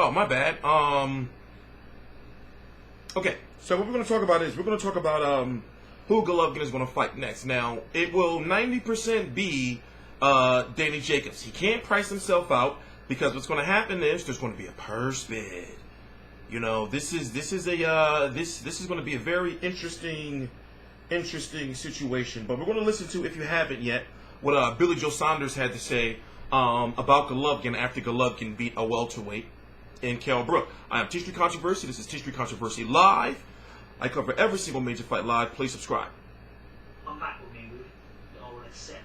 Oh, my bad. Okay, so what we're going to talk about is we're going to talk about who Golovkin is going to fight next. Now, it will 90% be Danny Jacobs. He can't price himself out because what's going to happen is there's going to be a purse bid. You know, this is going to be a very interesting situation. But we're going to listen to, if you haven't yet, what Billy Joe Saunders had to say about Golovkin after Golovkin beat a welterweight in Kell Brook. I am T-Street Controversy. This is T-Street Controversy Live. I cover every single major fight live. Please subscribe. Come back with me with the old set.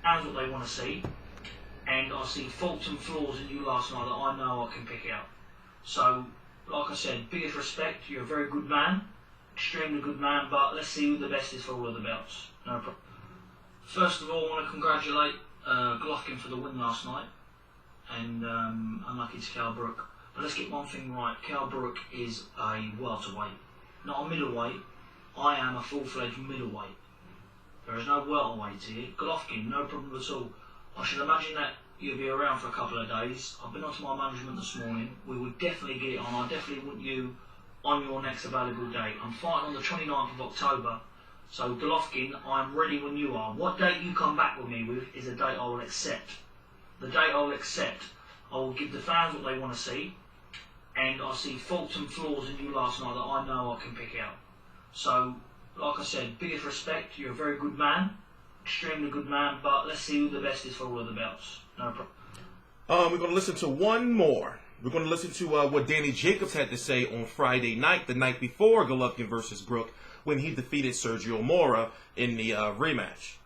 That's what they want to see. And I see faults and flaws in you last night that I know I can pick out. So, like I said, biggest respect. You're a very good man. Extremely good man. But let's see who the best is for all of the belts. No problem. First of all, I want to congratulate Golovkin for the win last night. And unlucky to Kell Brook. But let's get one thing right. Kell Brook is a welterweight, not a middleweight. I am a full-fledged middleweight. There is no welterweight here. Golovkin, no problem at all. I should imagine that you'll be around for a couple of days. I've been onto my management this morning. We would definitely get it on. I definitely want you on your next available date. I'm fighting on the 29th of October. So Golovkin, I'm ready when you are. What date you come back with me with is a date I will accept. The date I'll accept, I will give the fans what they want to see, and I see faults and flaws in you last night that I know I can pick out. So, like I said, biggest respect. You're a very good man, extremely good man. But let's see who the best is for all of the belts. No problem. We're going to listen to one more. We're going to listen to what Danny Jacobs had to say on Friday night, the night before Golovkin versus Brook, when he defeated Sergio Mora in the rematch.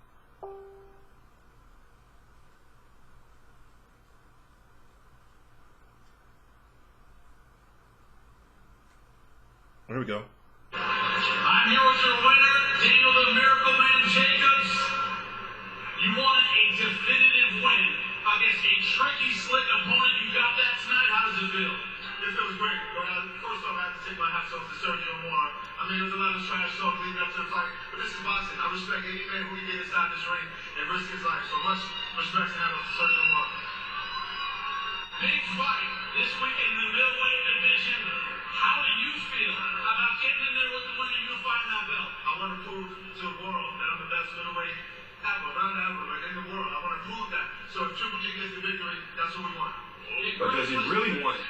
Here we go. I'm here with your winner, Daniel the Miracle Man Jacobs. You wanted a definitive win against a tricky, slick opponent. You got that tonight. How does it feel? It feels great. First off, I have to take my hats off to Sergio Mora. I mean, there's a lot of trash talk leading up to the fight, but this is boxing. I respect any man who can get inside this ring and risk his life. So much respect and hats off to Sergio Mora. Big fight this week in the middleweight division. How do you feel about getting in there with the winner and unifying that belt? I want to prove to the world that I'm the best middleweight ever, not ever, but in the world. I want to prove that. So if Triple G gets the victory, that's what we want. But does he really want it?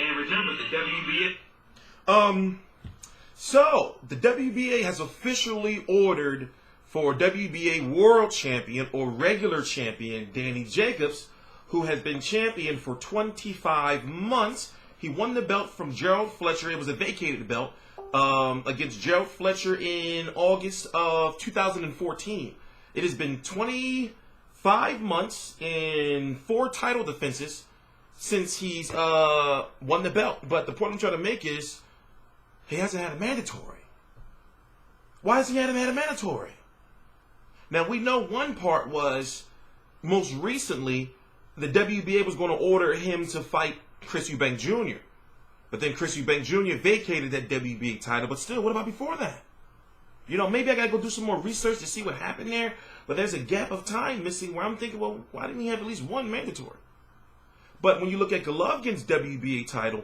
And remember, the WBA... So, the WBA has officially ordered for WBA World Champion or regular champion Danny Jacobs, who has been champion for 25 months. He won the belt from Gerald Fletcher. It was a vacated belt against Gerald Fletcher in August of 2014. It has been 25 months and 4 title defenses since he's won the belt. But the point I'm trying to make is he hasn't had a mandatory. Why has he had a mandatory? Now, we know one part was most recently the WBA was going to order him to fight Chris Eubank Jr. But then Chris Eubank Jr. vacated that WBA title. But still, what about before that? You know, maybe I got to go do some more research to see what happened there. But there's a gap of time missing where I'm thinking, well, why didn't he have at least one mandatory? But when you look at Golovkin's WBA title,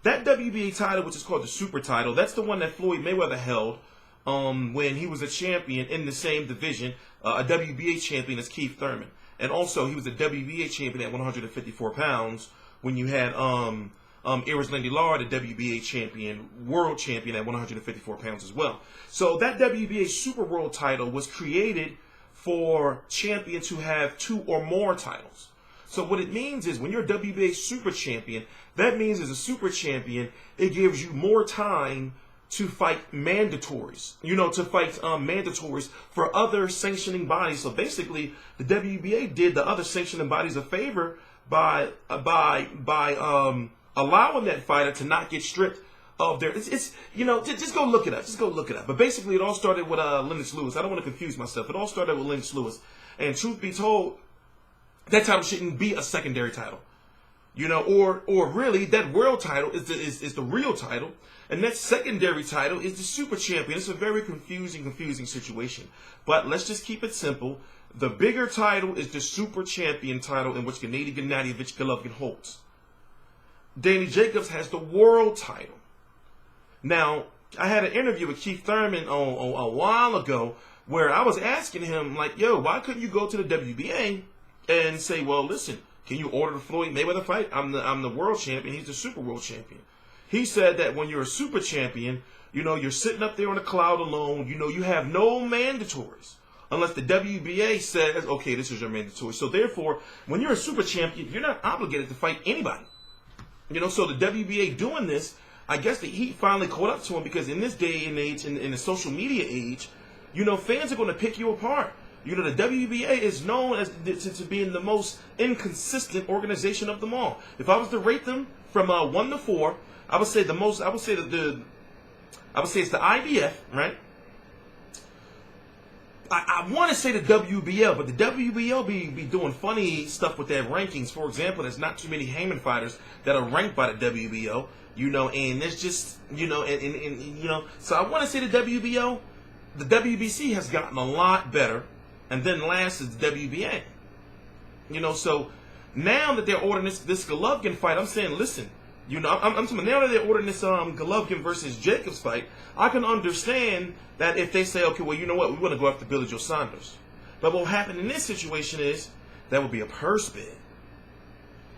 that WBA title, which is called the Super title, that's the one that Floyd Mayweather held when he was a champion in the same division, a WBA champion as Keith Thurman. And also, he was a WBA champion at 154 pounds when you had Erislandy Lara, the WBA champion, world champion at 154 pounds as well. So that WBA Super World title was created for champions who have 2 or more titles. So what it means is when you're a WBA Super Champion, that means as a Super Champion, it gives you more time to fight mandatories, to fight mandatories for other sanctioning bodies. So basically, the WBA did the other sanctioning bodies a favor by allowing that fighter to not get stripped of their. Just go look it up. Just go look it up. But basically, it all started with Lennox Lewis. I don't want to confuse myself. It all started with Lennox Lewis, and truth be told, that title shouldn't be a secondary title. Or really, that world title is the real title, and that secondary title is the Super Champion. It's a very confusing situation. But let's just keep it simple. The bigger title is the Super Champion title, in which Gennady Gennadievich Golovkin holds. Danny Jacobs has the World title. Now, I had an interview with Keith Thurman a while ago where I was asking him, like, yo, why couldn't you go to the WBA and say, well, listen, can you order the Floyd Mayweather fight? I'm the world champion. He's the super world champion. He said that when you're a super champion, you know, you're sitting up there on a cloud alone. You know, you have no mandatories unless the WBA says, okay, this is your mandatory. So therefore, when you're a super champion, you're not obligated to fight anybody. You know, so the WBA doing this, I guess the heat finally caught up to him, because in this day and age, in the social media age, you know, fans are going to pick you apart. You know, the WBA is known as to being the most inconsistent organization of them all. If I was to rate them from 1 to 4, I would say it's the IBF, right? I want to say the WBL, but the WBL be doing funny stuff with their rankings. For example, there's not too many Heyman fighters that are ranked by the WBO, you know, and there's just, you know, and you know, so I want to say the WBO. The WBC has gotten a lot better, and then last is the WBA. You know, so now that they're ordering this Golovkin fight, I'm saying, listen, you know, I'm talking, now that they're ordering this Golovkin versus Jacobs fight, I can understand that if they say, okay, well, you know what, we want to go after Billy Joe Saunders. But what will happen in this situation is that will be a purse bid.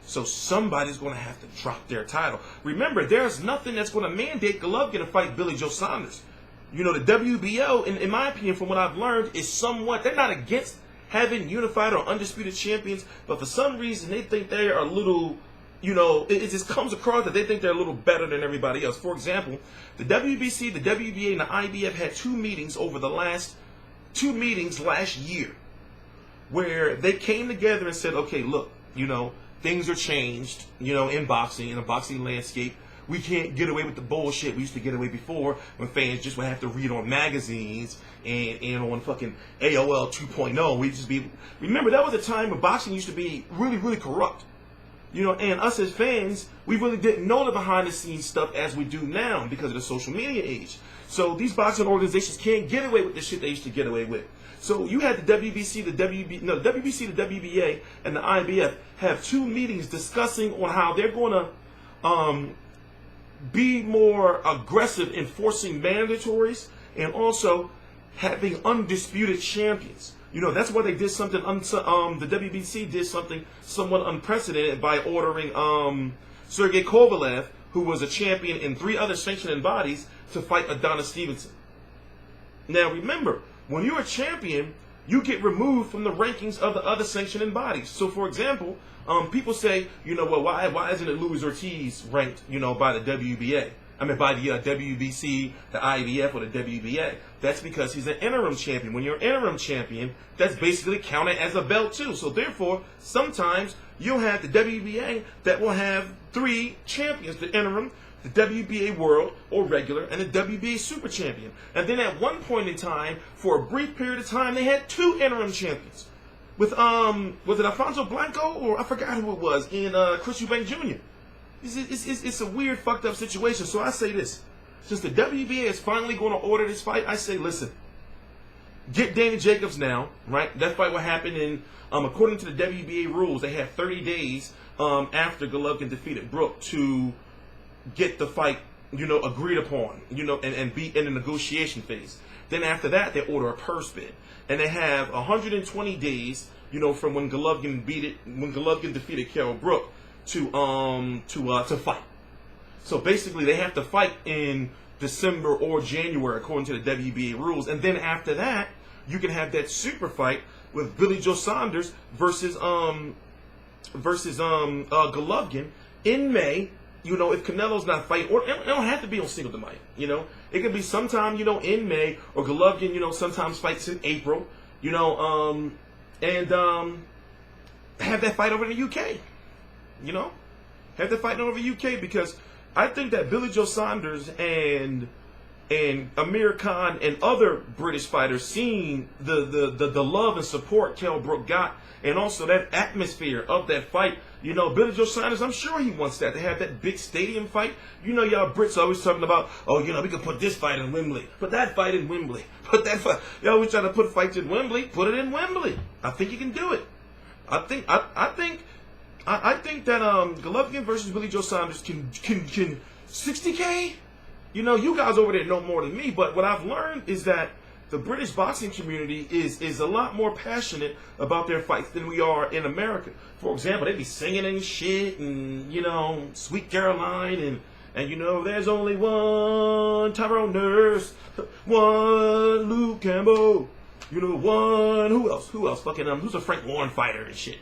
So somebody's going to have to drop their title. Remember, there's nothing that's going to mandate Golovkin to fight Billy Joe Saunders. You know, the WBO, in my opinion, from what I've learned, is somewhat, they're not against having unified or undisputed champions, but for some reason they think they are a little, you know, it just comes across that they think they're a little better than everybody else. For example, the WBC, the WBA, and the IBF had two meetings last year where they came together and said, okay, look, you know, things are changed, you know, in the boxing landscape. We can't get away with the bullshit we used to get away before, when fans just would have to read on magazines and on fucking AOL 2.0. We just be, remember, that was a time when boxing used to be really, really corrupt. You know, and us as fans, we really didn't know the behind-the-scenes stuff as we do now because of the social media age. So these boxing organizations can't get away with the shit they used to get away with. So you had the WBC, the WBA, and the IBF have two meetings discussing on how they're going to be more aggressive enforcing mandatories and also having undisputed champions. You know, that's why they did something, the WBC did something somewhat unprecedented by ordering Sergey Kovalev, who was a champion in 3 other sanctioning bodies, to fight Adonis Stevenson. Now remember, when you're a champion, you get removed from the rankings of the other sanctioning bodies. So for example, people say, you know, well, why isn't it Luis Ortiz ranked, you know, by the WBA? I mean, by the WBC, the IBF, or the WBA. That's because he's an interim champion. When you're an interim champion, that's basically counted as a belt too. So therefore, sometimes you'll have the WBA that will have 3 champions, the interim, the WBA World or regular, and the WBA Super Champion. And then at one point in time, for a brief period of time, they had 2 interim champions. With, was it Alfonso Blanco, or I forgot who it was, and Chris Eubank Jr. It's a weird, fucked up situation. So I say this. Since the WBA is finally going to order this fight, I say, listen, get Danny Jacobs now, right? That fight will happen in, according to the WBA rules, they have 30 days after Golovkin defeated Brook to get the fight, you know, agreed upon, you know, and be in the negotiation phase. Then after that, they order a purse bid. And they have 120 days, you know, from when Golovkin defeated Carol Brook to fight. So basically, they have to fight in December or January, according to the WBA rules. And then after that, you can have that super fight with Billy Joe Saunders versus Golovkin in May. You know, if Canelo's not fighting, or it don't have to be on Cinco de Mayo. You know, it could be sometime, you know, in May, or Golovkin, you know, sometimes fights in April. You know, have that fight over in the UK. You know, have that fight over the UK, because I think that Billy Joe Saunders and And Amir Khan and other British fighters seeing the love and support Kell Brook got, and also that atmosphere of that fight. You know, Billy Joe Saunders, I'm sure he wants that. They have that big stadium fight. You know, y'all Brits always talking about, oh, you know, we can put this fight in Wembley. Put that fight in Wembley. Put that fight. Y'all always trying to put fights in Wembley. Put it in Wembley. I think you can do it. I think that Golovkin versus Billy Joe Saunders can 60K. You know, you guys over there know more than me, but what I've learned is that the British boxing community is a lot more passionate about their fights than we are in America. For example, they be singing and shit, and, you know, Sweet Caroline, and you know, there's only one Tyrone Nurse, one Luke Campbell, you know, one, who else, fucking, who's a Frank Warren fighter and shit.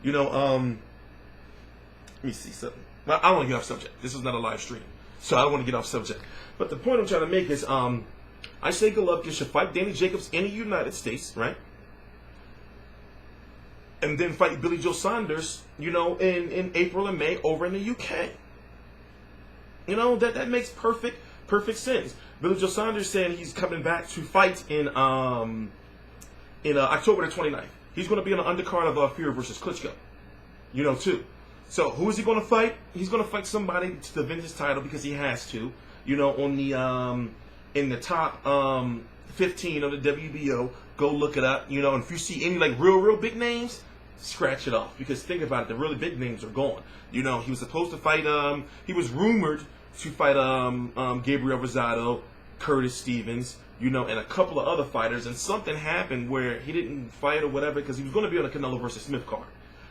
You know, let me see something. I don't want to get off subject. This is not a live stream, so I don't want to get off subject. But the point I'm trying to make is, I say Golovkin should fight Danny Jacobs in the United States, right? And then fight Billy Joe Saunders, you know, in April and May over in the UK. You know, that makes perfect sense. Billy Joe Saunders saying he's coming back to fight in October the 29th. He's going to be on the undercard of Fury versus Klitschko, you know, too. So who is he going to fight? He's going to fight somebody to defend his title because he has to, you know, on the in the top 15 of the WBO. Go look it up, you know, and if you see any like real big names, scratch it off, because think about it, the really big names are gone. You know, he was supposed to fight, he was rumored to fight Gabriel Rosado, Curtis Stevens, you know, and a couple of other fighters, and something happened where he didn't fight or whatever because he was going to be on the Canelo versus Smith card.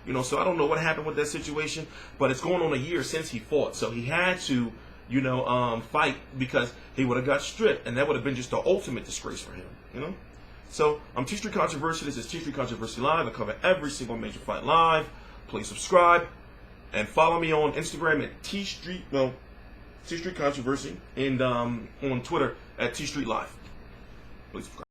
You know, so I don't know what happened with that situation, but it's going on a year since he fought, so he had to, you know, fight because he would have got stripped, and that would have been just the ultimate disgrace for him, you know? So, I'm T Street Controversy. This is T Street Controversy Live. I cover every single major fight live. Please subscribe and follow me on Instagram at T Street Controversy, and on Twitter at T Street Live. Please subscribe.